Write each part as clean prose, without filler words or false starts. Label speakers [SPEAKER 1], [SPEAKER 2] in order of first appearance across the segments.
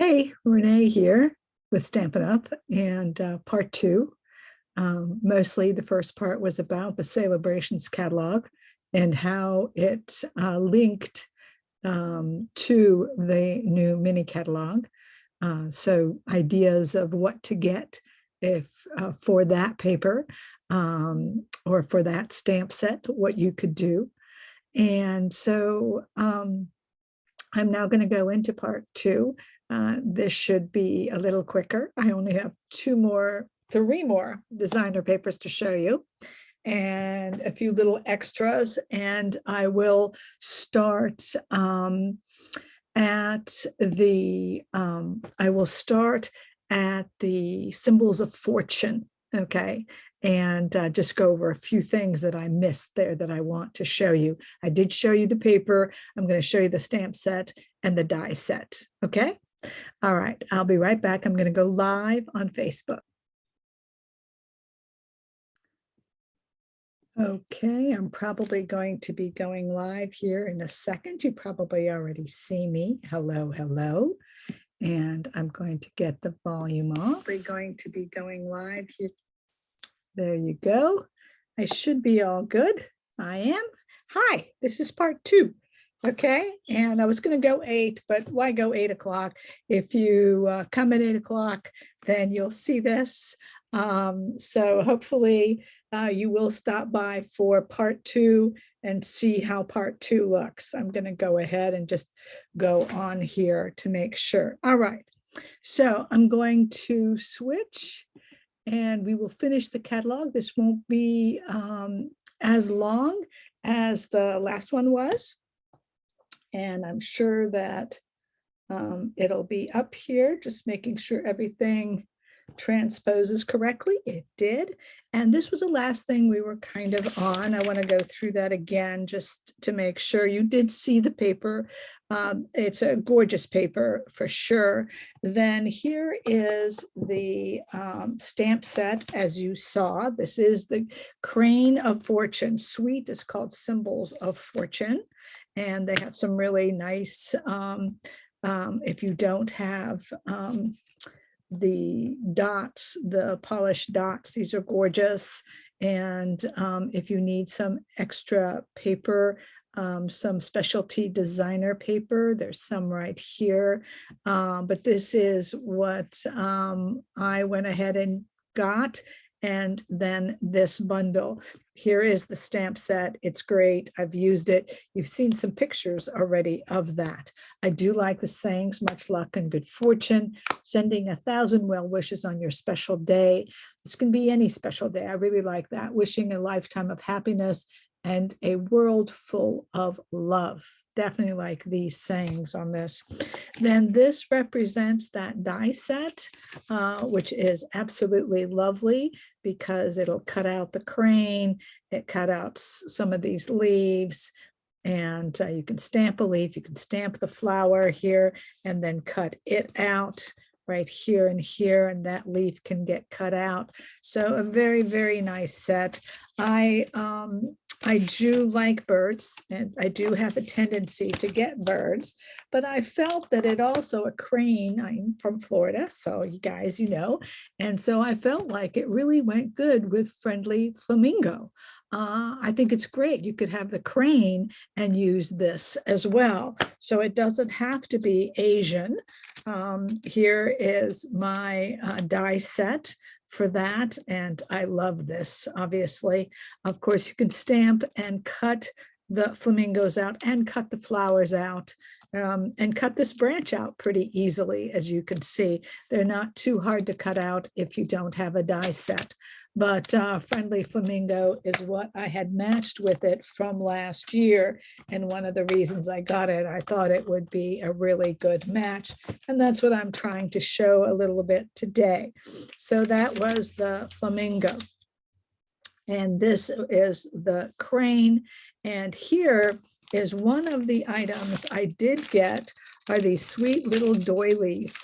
[SPEAKER 1] Hey, Renee here with Stampin' Up! And part two. Mostly the first part was about the Celebrations catalog and how it linked to the new mini catalog. So ideas of what to get if for that paper or for that stamp set, what you could do. And so I'm now going to go into part two. This should be a little quicker. I only have three more designer papers to show you and a few little extras. And I will start at the symbols of fortune. Okay. And just go over a few things that I missed there that I want to show you. I did show you the paper. I'm going to show you the stamp set and the die set. Okay. All right. I'll be right back. I'm going to go live on Facebook. Okay. I'm probably going to be going live here in a second. You probably already see me. Hello, hello. And I'm going to get the volume off. We're going to be going live here. There you go. I should be all good. I am. Hi, this is part two. Okay. And I was going to go 8, but why go 8 o'clock? If you come at 8 o'clock, then you'll see this. So hopefully you will stop by for part 2 and see how part 2 looks. I'm going to go ahead and just go on here to make sure. All right. So I'm going to switch and we will finish the catalog. This won't be as long as the last one was. And I'm sure that it'll be up here, just making sure everything transposes correctly. It did. And this was the last thing we were kind of on. I want to go through that again just to make sure you did see the paper. It's a gorgeous paper for sure. Then here is the stamp set, as you saw. This is the Crane of Fortune. Suite is called Symbols of Fortune. And they have some really nice, if you don't have the dots, the polished dots, these are gorgeous. And if you need some extra paper, some specialty designer paper, there's some right here. But this is what I went ahead and got. And then this bundle. Here is the stamp set. It's great. I've used it. You've seen some pictures already of that. I do like the sayings, much luck and good fortune, sending 1,000 well wishes on your special day. This can be any special day. I really like that. Wishing a lifetime of happiness and a world full of love. Definitely like these sayings on this. Then this represents that die set, which is absolutely lovely because it'll cut out the crane, it cut out some of these leaves, and you can stamp a leaf, you can stamp the flower here and then cut it out right here and here, and that leaf can get cut out. So a very, very nice set. I do like birds, and I do have a tendency to get birds, but I felt that it also a crane. I'm from Florida, so you guys, you know, and so I felt like it really went good with friendly flamingo. I think it's great. You could have the crane and use this as well. So it doesn't have to be Asian. Here is my die set for that, and I love this. Obviously, of course, you can stamp and cut the flamingos out and cut the flowers out and cut this branch out pretty easily. As you can see, they're not too hard to cut out if you don't have a die set. But Friendly Flamingo is what I had matched with it from last year. And one of the reasons I got it, I thought it would be a really good match. And that's what I'm trying to show a little bit today. So that was the flamingo. And this is the crane. And here is one of the items I did get are these sweet little doilies,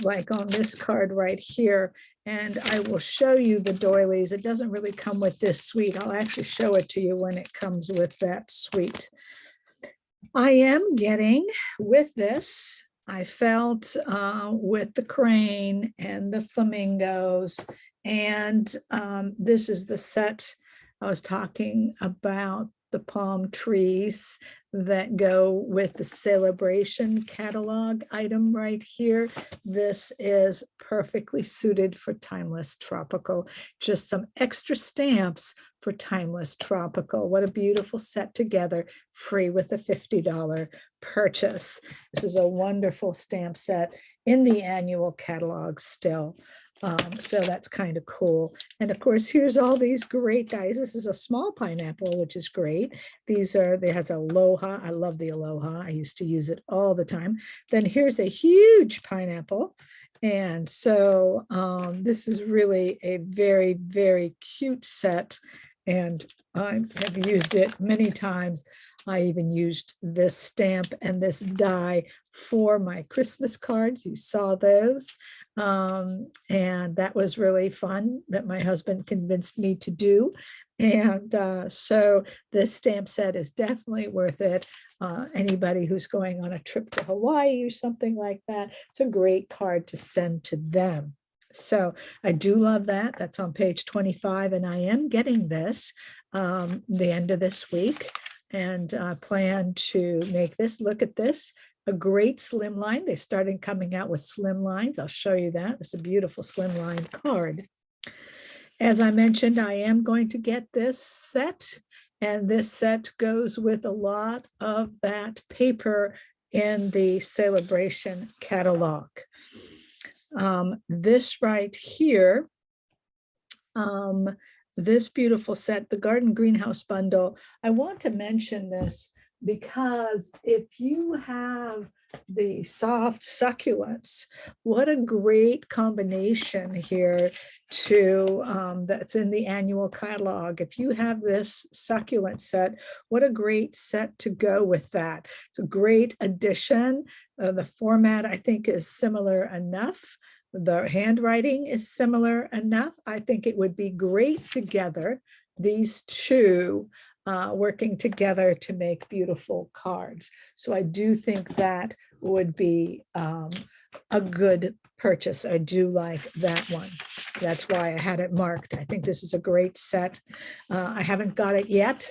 [SPEAKER 1] like on this card right here. And I will show you the doilies. It doesn't really come with this suite. I'll actually show it to you when it comes with that suite. I am getting with this I felt with the crane and the flamingos. And this is the set I was talking about, the palm trees that go with the celebration catalog item right here. This is perfectly suited for timeless tropical. Just some extra stamps for timeless tropical. What a beautiful set together, free with a $50 purchase. This is a wonderful stamp set in the annual catalog still. So that's kind of cool. And of course, here's all these great dies. This is a small pineapple, which is great. These are, there has aloha. I love the aloha. I used to use it all the time. Then here's a huge pineapple. And so this is really a very, very cute set. And I have used it many times. I even used this stamp and this die for my Christmas cards. You saw those. And that was really fun that my husband convinced me to do. And so this stamp set is definitely worth it. Anybody who's going on a trip to Hawaii or something like that, it's a great card to send to them. So I do love that. That's on page 25, and I am getting this the end of this week, and plan to make this. Look at this, a great slimline. They started coming out with slim lines. I'll show you that. It's a beautiful slimline card. As I mentioned, I am going to get this set, and this set goes with a lot of that paper in the celebration catalog. This right here, this beautiful set, the Garden Greenhouse Bundle. I want to mention this because if you have the soft succulents, what a great combination here to that's in the annual catalog. If you have this succulent set, what a great set to go with that. It's a great addition. The format, I think, is similar enough. The handwriting is similar enough. I think it would be great together, these two working together to make beautiful cards. So I do think that would be a good purchase. I do like that one. That's why I had it marked. I think this is a great set. I haven't got it yet.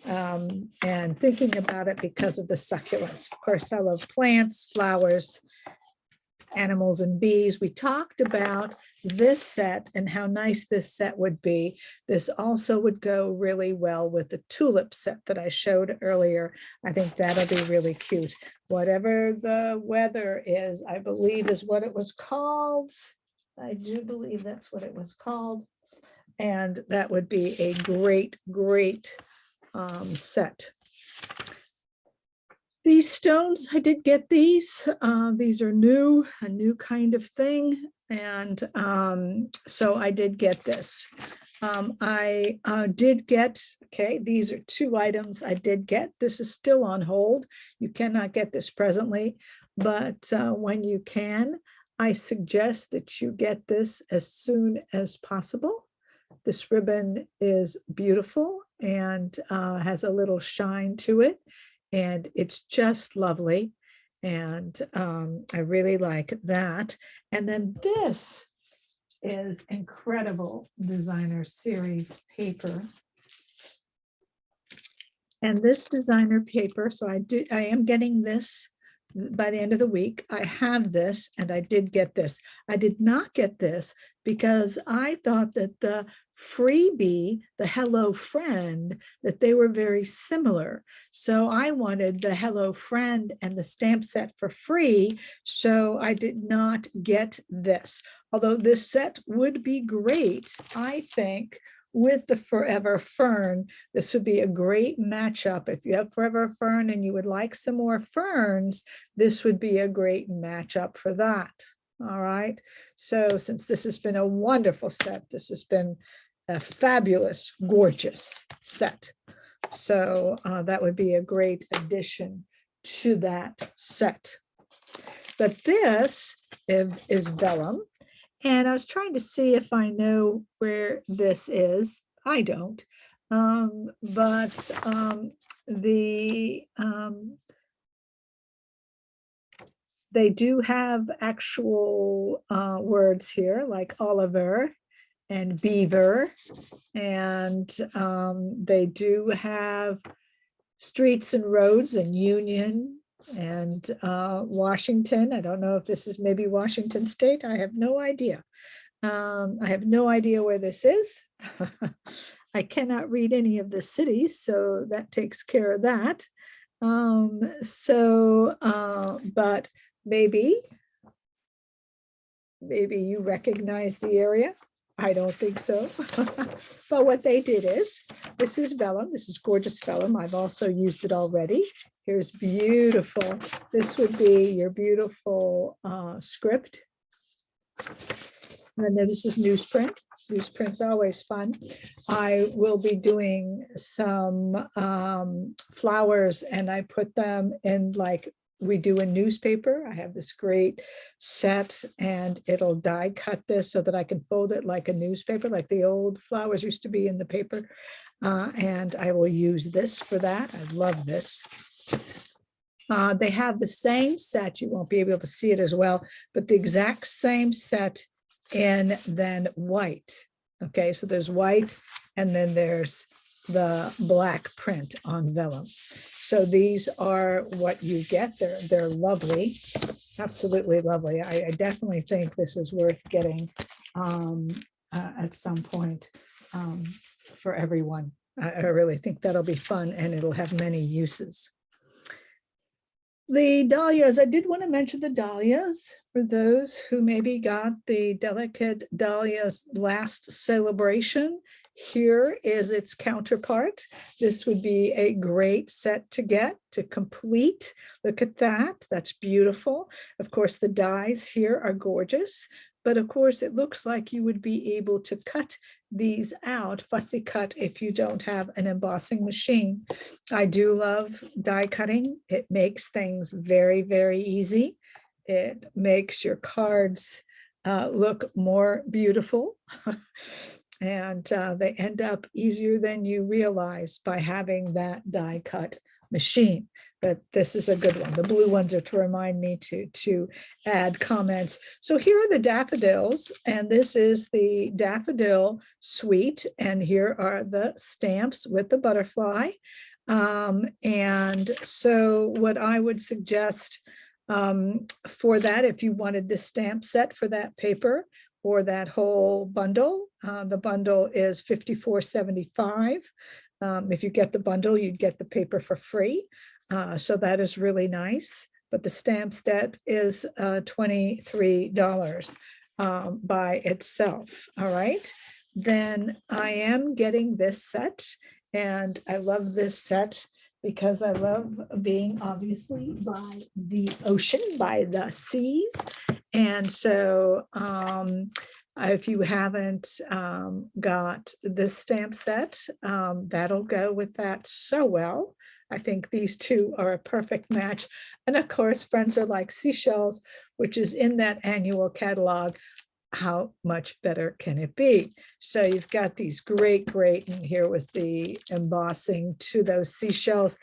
[SPEAKER 1] And thinking about it because of the succulents. Of course, I love plants, flowers, animals, and bees. We talked about this set and how nice this set would be. This also would go really well with the tulip set that I showed earlier. I think that'll be really cute. Whatever the weather is, I believe is what it was called. I do believe that's what it was called. And that would be a great, great set. These stones, I did get these. These are new, a new kind of thing. And so I did get this. I did get, okay, these are two items I did get. This is still on hold. You cannot get this presently, but when you can, I suggest that you get this as soon as possible. This ribbon is beautiful and has a little shine to it. And it's just lovely. And I really like that. And then this is incredible designer series paper. And this designer paper, so I am getting this by the end of the week. I have this, and I did get this. I did not get this because I thought that the freebie, the Hello Friend, that they were very similar. So I wanted the Hello Friend and the stamp set for free. So I did not get this. Although this set would be great, I think, with the Forever Fern. This would be a great matchup. If you have Forever Fern and you would like some more ferns, this would be a great matchup for that. All right. So since this has been a wonderful set, this has been a fabulous, gorgeous set. So that would be a great addition to that set. But this is vellum. And I was trying to see if I know where this is. I don't. They do have actual words here like Oliver and beaver. And they do have streets and roads in Union and Washington. I don't know if this is maybe Washington State. I have no idea. I have no idea where this is. I cannot read any of the cities, so that takes care of that. But maybe you recognize the area. I don't think so. But what they did is, this is vellum. This is gorgeous vellum. I've also used it already. Here's beautiful. This would be your beautiful script. And then this is newsprint. Newsprint's always fun. I will be doing some flowers, and I put them in like we do in newspaper. I have this great set, and it'll die cut this so that I can fold it like a newspaper, like the old flowers used to be in the paper. And I will use this for that. I love this. They have the same set. You won't be able to see it as well, but the exact same set in then white. Okay, so there's white, and then there's the black print on vellum. So these are what you get. They're lovely, absolutely lovely. I definitely think this is worth getting at some point for everyone. I really think that'll be fun, and it'll have many uses. The dahlias, I did want to mention the dahlias for those who maybe got the delicate dahlias last celebration. Here is its counterpart. This would be a great set to get to complete. Look at that. That's beautiful. Of course, the dies here are gorgeous, but of course, it looks like you would be able to cut these out, fussy cut, if you don't have an embossing machine. I do love die cutting. It makes things very, very easy. It makes your cards look more beautiful. And they end up easier than you realize by having that die cut machine. But this is a good one. The blue ones are to remind me to add comments. So here are the daffodils, and this is the daffodil suite, and here are the stamps with the butterfly. And so what I would suggest for that, if you wanted the stamp set for that paper or that whole bundle, the bundle is $54.75. If you get the bundle, you'd get the paper for free. So that is really nice. But the stamp set is $23 by itself. All right. Then I am getting this set, and I love this set because I love being obviously by the ocean, by the seas. And so if you haven't got this stamp set, that'll go with that so well. I think these two are a perfect match. And of course, Friends Are Like Seashells, which is in that annual catalog. How much better can it be? So you've got these great, and here was the embossing to those seashells,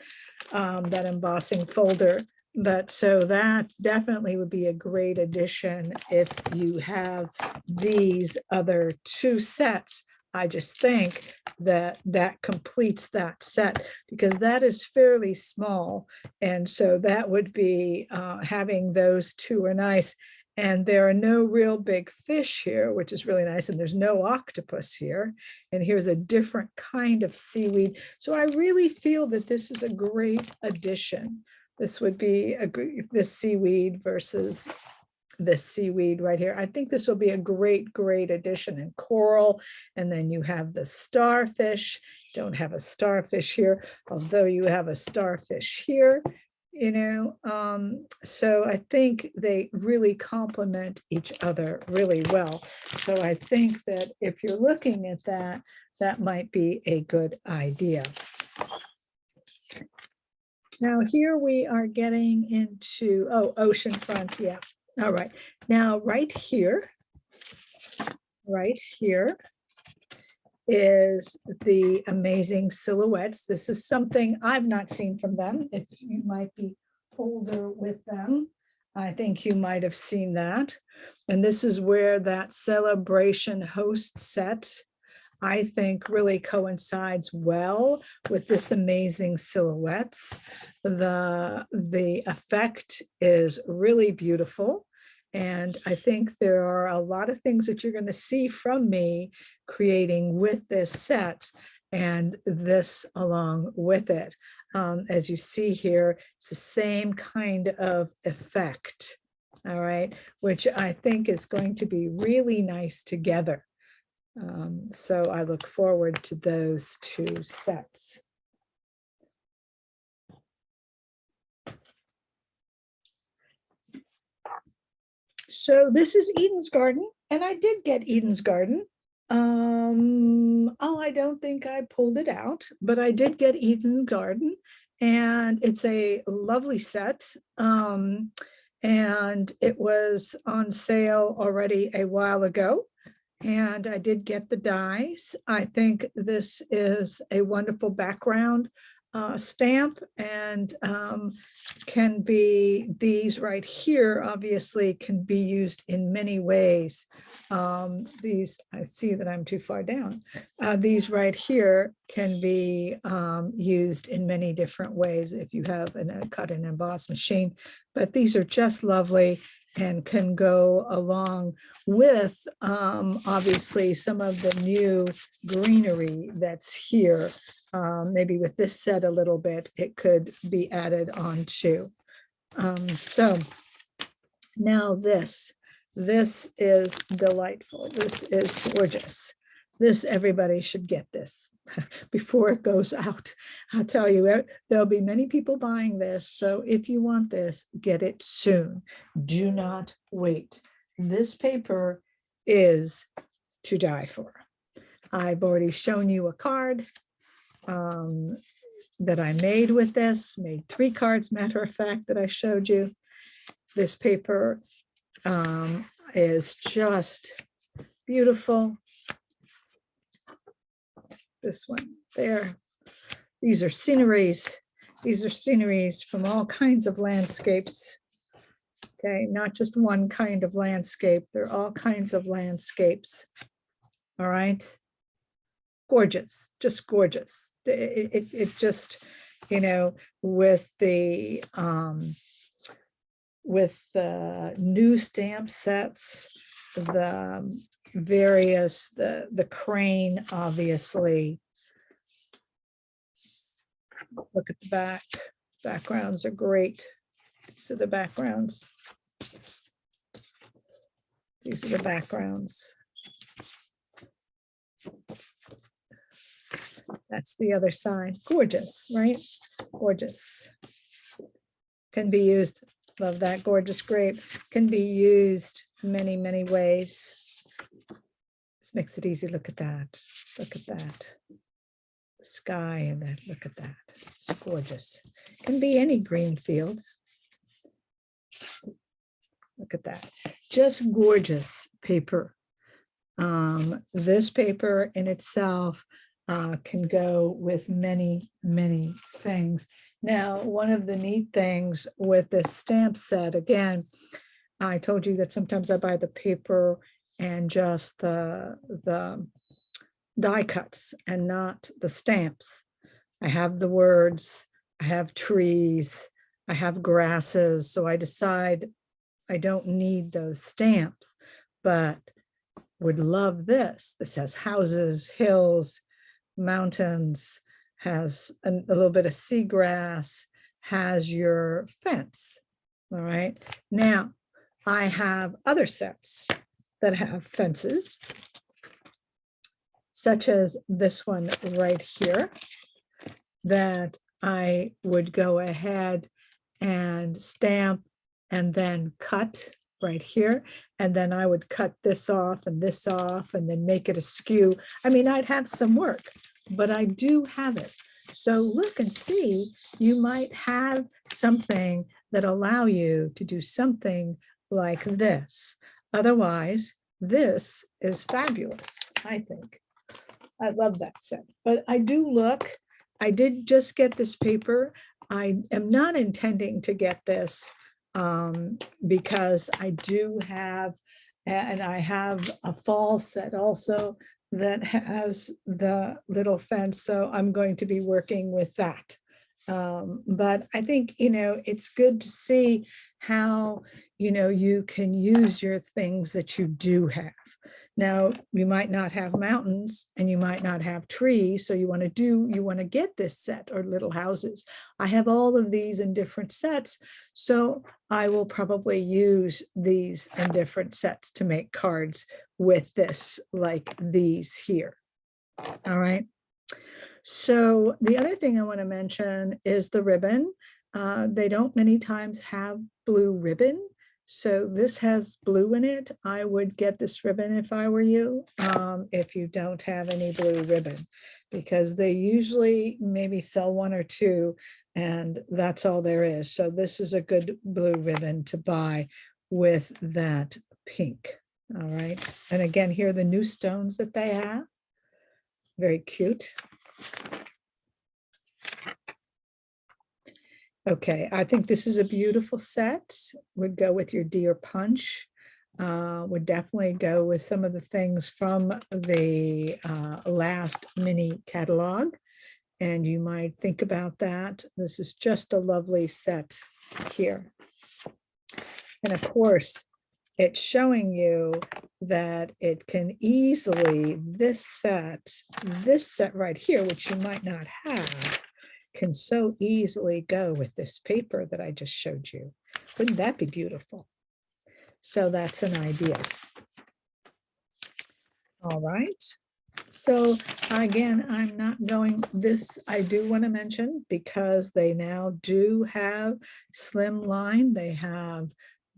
[SPEAKER 1] that embossing folder. But so that definitely would be a great addition if you have these other two sets. I just think that that completes that set, because that is fairly small. And so that would be having those two are nice. And there are no real big fish here, which is really nice. And there's no octopus here. And here's a different kind of seaweed. So I really feel that this is a great addition. This would be this seaweed versus this seaweed right here. I think this will be a great addition in coral. And then you have the starfish. Don't have a starfish here, although you have a starfish here. You know, so I think they really complement each other really well. So I think that if you're looking at that, that might be a good idea. Now here we are getting into, oceanfront, yeah. All right, now right here is the amazing silhouettes. This is something I've not seen from them. If you might be older with them, I think you might have seen that. And this is where that celebration host set, I think, really coincides well with this amazing silhouettes. The effect is really beautiful. And I think there are a lot of things that you're going to see from me creating with this set and this along with it. As you see here, it's the same kind of effect, all right, which I think is going to be really nice together. So I look forward to those two sets. So this is Eden's Garden, and I did get Eden's Garden. Oh, I don't think I pulled it out, but I did get Eden's Garden, and it's a lovely set. And it was on sale already a while ago. And I did get the dies. I think this is a wonderful background stamp, and can be, these right here obviously can be used in many ways. These, I see that I'm too far down. These right here can be used in many different ways if you have a cut and emboss machine, but these are just lovely and can go along with obviously some of the new greenery that's here. Maybe with this set a little bit, it could be added on too. So now this is delightful. This is gorgeous. This, everybody should get this before it goes out. I'll tell you, there'll be many people buying this. So if you want this, get it soon. Do not wait. This paper is to die for. I've already shown you a card that I made with this, made 3 cards, matter of fact, that I showed you. This paper is just beautiful. This one there. These are sceneries. These are sceneries from all kinds of landscapes. Okay, not just one kind of landscape. They're all kinds of landscapes. All right. Gorgeous, just gorgeous. It just, you know, with the new stamp sets, the various, the crane, obviously. Look at the back. Backgrounds are great. These are the backgrounds. These are the backgrounds. That's the other side. Gorgeous, right? Gorgeous. Can be used, love that gorgeous grape. Can be used many, many ways. This makes it easy. Look at that. Look at that. The sky and that. Look at that. It's gorgeous. Can be any green field. Look at that. Just gorgeous paper. This paper in itself can go with many, many things. Now, one of the neat things with this stamp set, again, I told you that sometimes I buy the paper and just the die cuts and not the stamps. I have the words, I have trees, I have grasses, so I decide I don't need those stamps, but would love this. This has houses, hills, mountains, has a little bit of seagrass, has your fence. All right. Now, I have other sets that have fences, such as this one right here, that I would go ahead and stamp and then cut right here. And then I would cut this off and then make it askew. I mean, I'd have some work, but I do have it. So look and see, you might have something that allow you to do something like this. Otherwise, this is fabulous, I think. I love that set, but I do look, I did just get this paper. I am not intending to get this because I do have, and I have a fall set also that has the little fence, so I'm going to be working with that. But I think, it's good to see how, you can use your things that you do have. Now, you might not have mountains and you might not have trees, so you want to get this set or little houses. I have all of these in different sets, so I will probably use these in different sets to make cards with this, like these here. All right. So the other thing I want to mention is the ribbon. They don't many times have blue ribbon. So this has blue in it. I would get this ribbon if I were you, if you don't have any blue ribbon, because they usually maybe sell one or two, and that's all there is. So this is a good blue ribbon to buy with that pink. All right. And again, here are the new stones that they have. Very cute. Okay, I think this is a beautiful set. Would go with your deer punch. Would definitely go with some of the things from the last mini catalog. And you might think about that. This is just a lovely set here. And of course, it's showing you that it can easily, this set right here, which you might not have, can so easily go with this paper that I just showed you. Wouldn't that be beautiful? So that's an idea. All right. So again, I'm not going, this I do want to mention because they now do have slim line. They have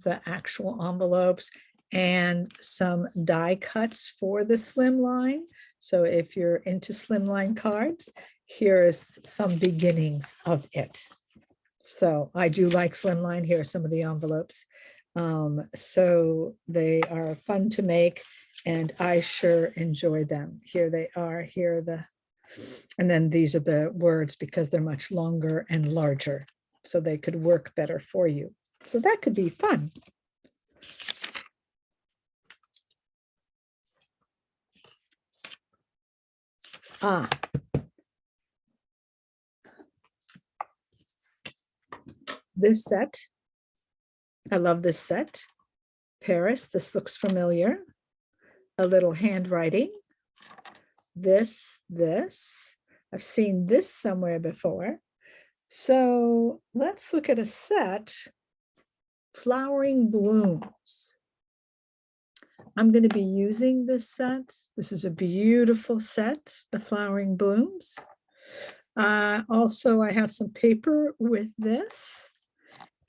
[SPEAKER 1] the actual envelopes and some die cuts for the slim line. So if you're into slimline cards, here is some beginnings of it. So I do like slimline. Here are some of the envelopes. So they are fun to make, and I sure enjoy them. Here they are. Here are the, and then these are the words because they're much longer and larger, so they could work better for you. So that could be fun. This set, I love this set. Paris, this looks familiar. A little handwriting. This, I've seen this somewhere before. So let's look at a set, Flowering Blooms. I'm going to be using this set. This is a beautiful set, the Flowering Blooms. Also, I have some paper with this.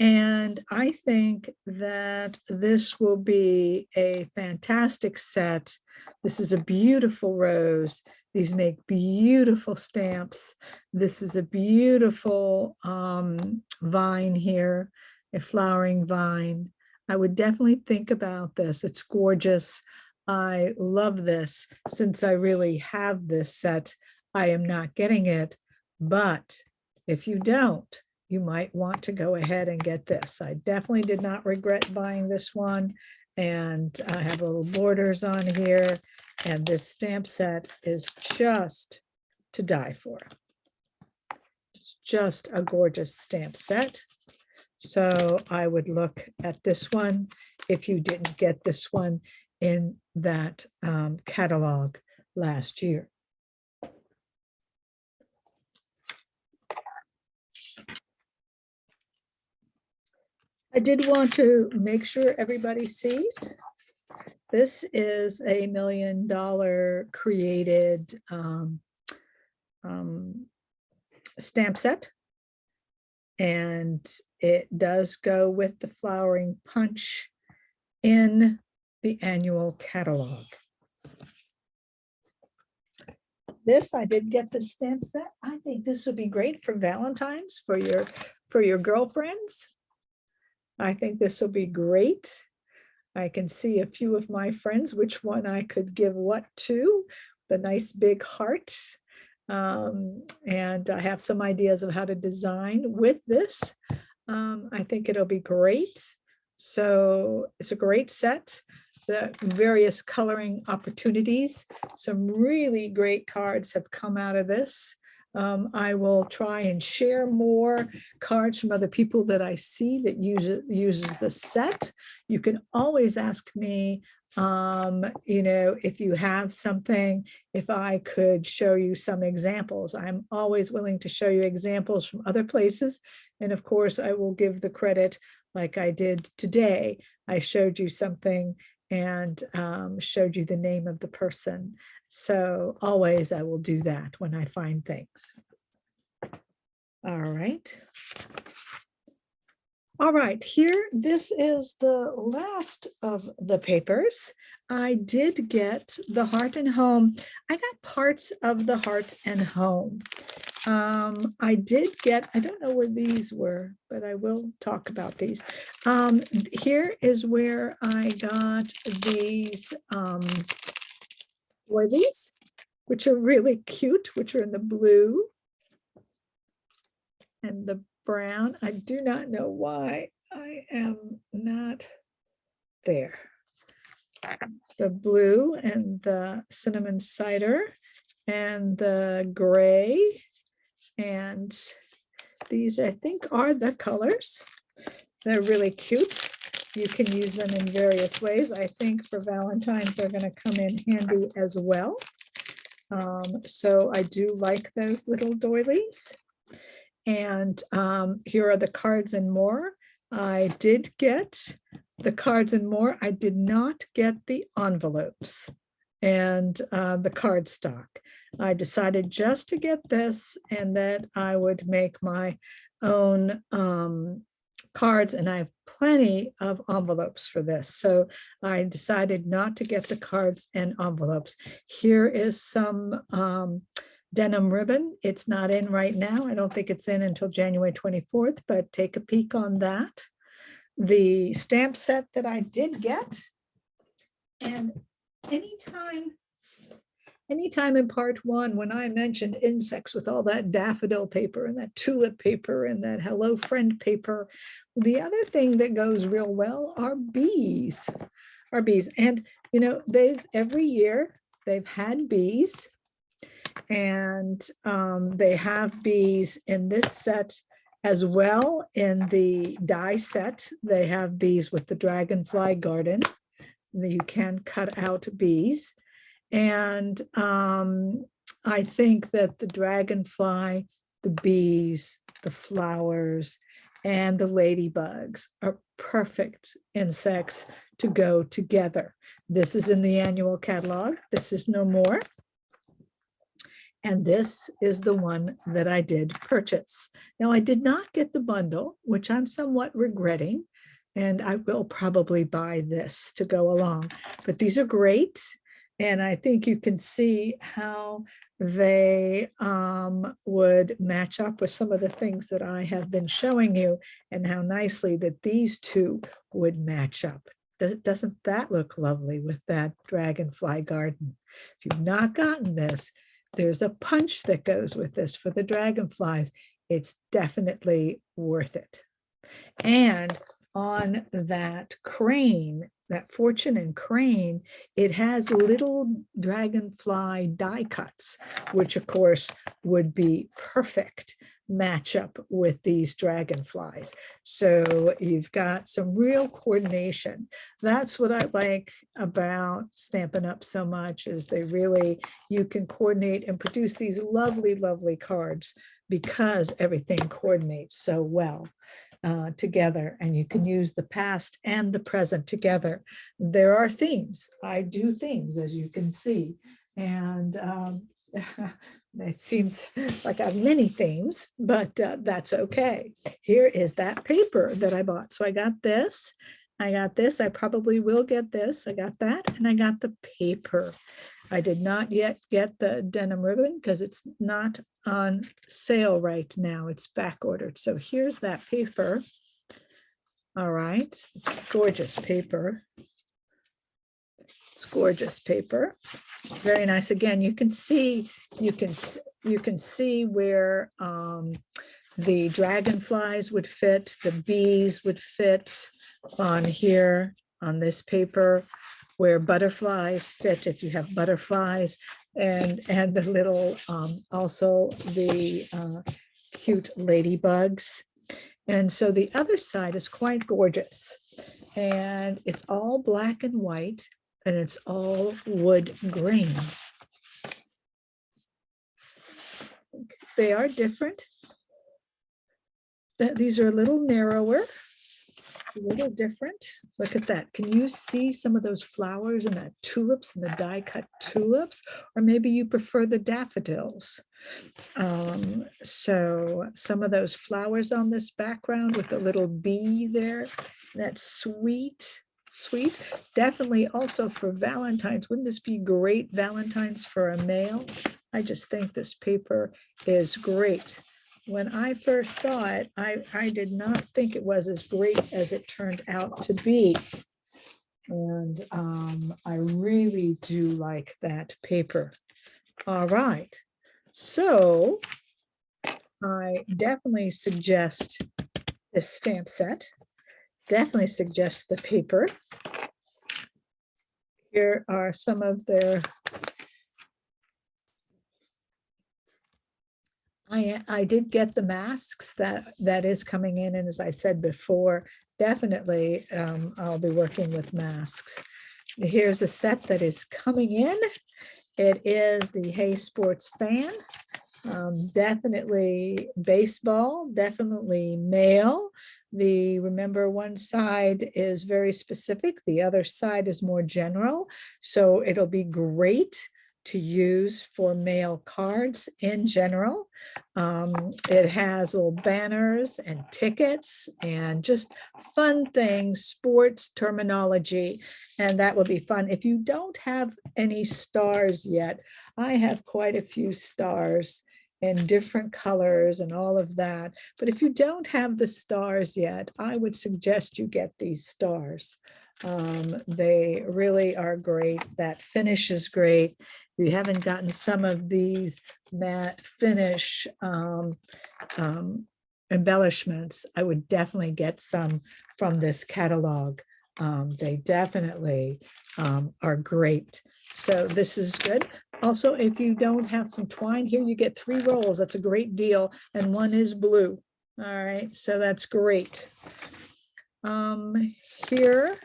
[SPEAKER 1] And I think that this will be a fantastic set. This is a beautiful rose. These make beautiful stamps. This is a beautiful vine here, a flowering vine. I would definitely think about this. It's gorgeous. I love this. Since I really have this set, I am not getting it. But if you don't, you might want to go ahead and get this. I definitely did not regret buying this one. And I have little borders on here. And this stamp set is just to die for. It's just a gorgeous stamp set. So I would look at this one if you didn't get this one in that catalog last year. I did want to make sure everybody sees. This is a $1 million created stamp set. And it does go with the flowering punch in the annual catalog. This, I did get the stamp set. I think this would be great for Valentine's, for your girlfriends. I think this will be great. I can see a few of my friends, which one I could give what to, the nice big heart. And I have some ideas of how to design with this. I think it'll be great. So it's a great set. The various coloring opportunities. Some really great cards have come out of this. I will try and share more cards from other people that I see that uses the set. You can always ask me, if you have something, if I could show you some examples. I'm always willing to show you examples from other places. And of course, I will give the credit like I did today. I showed you something and showed you the name of the person. So always I will do that when I find things. All right. All right, here, this is the last of the papers. I did get the Heart and Home. I got parts of the Heart and Home. I did get, I don't know where these were, but I will talk about these. Here is where I got these doilies, which are really cute, which are in the blue and the brown. I do not know why I am not there. The blue and the cinnamon cider and the gray. And these, I think, are the colors. They're really cute. You can use them in various ways. I think for Valentine's, they're going to come in handy as well. So I do like those little doilies. And here are the cards and more. I did get the cards and more. I did not get the envelopes and the cardstock. I decided just to get this and that I would make my own cards, and I have plenty of envelopes for this. So I decided not to get the cards and envelopes. Here is some denim ribbon. It's not in right now. I don't think it's in until January 24th, but take a peek on that. The stamp set that I did get, and anytime in part one, when I mentioned insects with all that daffodil paper and that tulip paper and that hello friend paper, the other thing that goes real well are bees. And every year they've had bees, and they have bees in this set as well. In the die set, they have bees with the dragonfly garden. You can cut out bees. And I think that the dragonfly, the bees, the flowers, and the ladybugs are perfect insects to go together. This is in the annual catalog. This is no more. And this is the one that I did purchase. Now, I did not get the bundle, which I'm somewhat regretting, and I will probably buy this to go along. But these are great. And I think you can see how they would match up with some of the things that I have been showing you, and how nicely that these two would match up. Doesn't that look lovely with that dragonfly garden? If you've not gotten this, there's a punch that goes with this for the dragonflies. It's definitely worth it. And on that crane, that Fortune and crane, it has little dragonfly die cuts, which of course would be perfect matchup with these dragonflies. So you've got some real coordination. That's what I like about Stampin' Up! So much, is you can coordinate and produce these lovely, lovely cards because everything coordinates so well together, and you can use the past and the present together. There are themes. I do themes, as you can see, and it seems like I have many themes, but that's okay. Here is that paper that I bought. So I got this. I probably will get this. I got that, and I got the paper. I did not yet get the denim ribbon because it's not on sale right now. It's back ordered. So here's that paper. All right, gorgeous paper. It's gorgeous paper. Very nice. Again, you can see where The dragonflies would fit, the bees would fit on here on this paper, where butterflies fit if you have butterflies, and the little also the cute ladybugs. And so the other side is quite gorgeous, and it's all black and white, and it's all wood grain. They are different. These are a little narrower. It's a little different. Look at that. Can you see some of those flowers and that tulips and the die cut tulips? Or maybe you prefer the daffodils. So some of those flowers on this background with the little bee there, that's sweet, sweet. Definitely also for Valentine's. Wouldn't this be great Valentine's for a male? I just think this paper is great. When I first saw it, I did not think it was as great as it turned out to be. And I really do like that paper. All right. So I definitely suggest this stamp set. Definitely suggest the paper. Here are some of their I did get the masks that is coming in, and as I said before, definitely I'll be working with masks. Here's a set that is coming in. It is the Hey Sports Fan. Definitely baseball, definitely male. Remember, one side is very specific, the other side is more general. So it'll be great to use for mail cards in general. It has little banners and tickets and just fun things, sports terminology, and that will be fun. If you don't have any stars yet, I have quite a few stars in different colors and all of that. But if you don't have the stars yet, I would suggest you get these stars. They really are great. That finish is great. If you haven't gotten some of these matte finish embellishments, I would definitely get some from this catalog. They definitely are great. So this is good. Also, if you don't have some twine here, you get 3 rolls. That's a great deal. And one is blue. All right, so that's great. Here,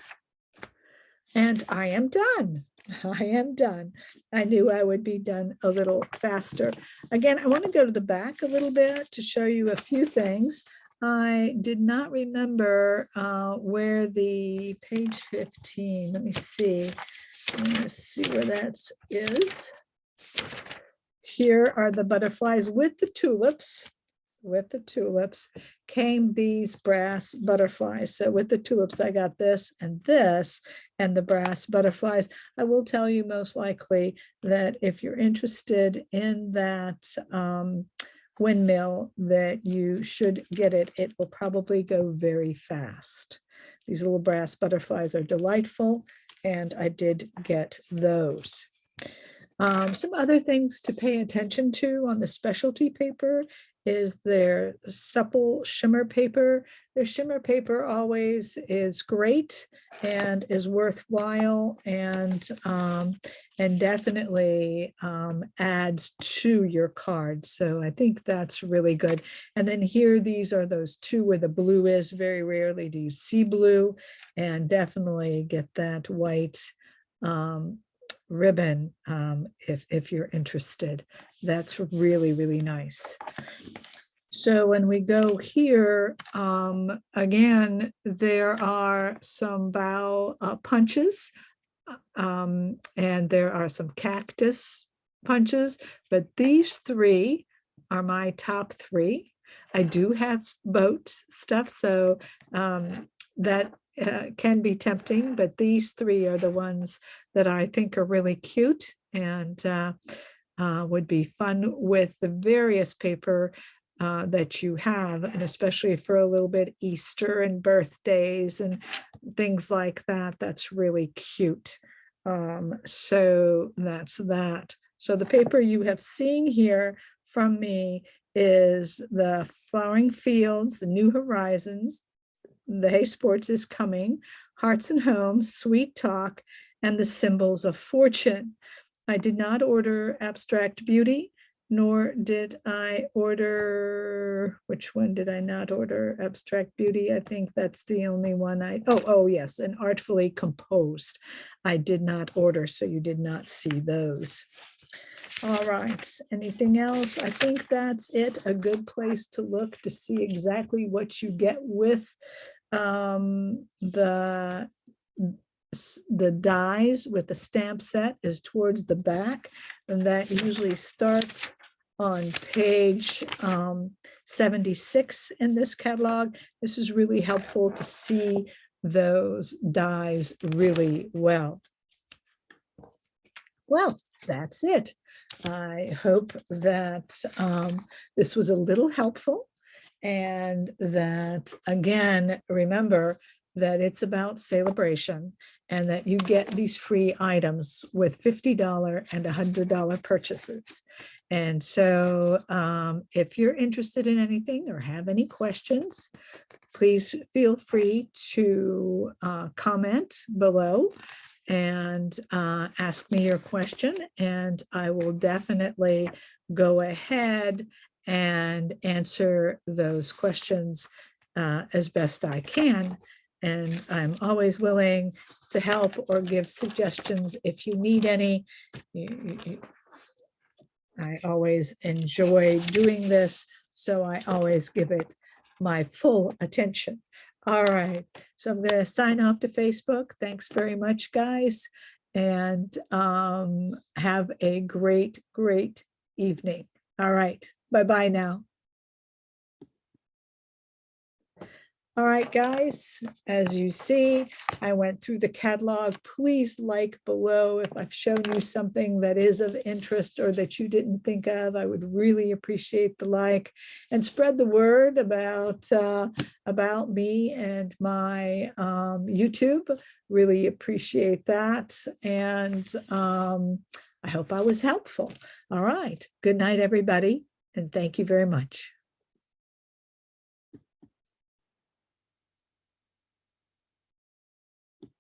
[SPEAKER 1] and I am done. I am done. I knew I would be done a little faster. Again, I want to go to the back a little bit to show you a few things. I did not remember where the page 15, let me see. Let's see where that is. Here are the butterflies with the tulips. With the tulips came these brass butterflies. So with the tulips, I got this and the brass butterflies. I will tell you most likely that if you're interested in that windmill, that you should get it. It will probably go very fast. These little brass butterflies are delightful, and I did get those. Some other things to pay attention to on the specialty paper is their supple shimmer paper. Their shimmer paper always is great and is worthwhile, and definitely adds to your card. So I think that's really good. And then here, these are those 2 where the blue is. Very rarely do you see blue, and definitely get that white ribbon if you're interested. That's really, really nice. So when we go here, again, there are some bow punches, and there are some cactus punches, but these 3 are my top 3. I do have boat stuff, so that can be tempting, but these 3 are the ones that I think are really cute and would be fun with the various paper that you have, and especially for a little bit Easter and birthdays and things like that. That's really cute. So that's that. So the paper you have seen here from me is the Flowering Fields, the New Horizons, the Hay Sports is Coming, Hearts and Homes, Sweet Talk, and the Symbols of Fortune. I did not order Abstract Beauty, nor did I order, which one did I not order? Abstract Beauty. I think that's the only one oh, yes, and Artfully Composed. I did not order, so you did not see those. All right, anything else? I think that's it. A good place to look to see exactly what you get with the dies with the stamp set is towards the back, and that usually starts on page 76 in this catalog. This is really helpful to see those dies really well. Well, that's it. I hope that this was a little helpful, and that, again, remember that it's about celebration, and that you get these free items with $50 and $100 purchases. And so if you're interested in anything or have any questions, please feel free to comment below and ask me your question, and I will definitely go ahead and answer those questions as best I can. And I'm always willing to help or give suggestions if you need any. I always enjoy doing this, so I always give it my full attention. All right, so I'm going to sign off to Facebook. Thanks very much, guys, and have a great, great evening. All right, bye-bye now. All right, guys, as you see, I went through the catalog. Please like below if I've shown you something that is of interest or that you didn't think of. I would really appreciate the like, and spread the word about me and my YouTube. Really appreciate that. And I hope I was helpful. All right. Good night, everybody. And thank you very much.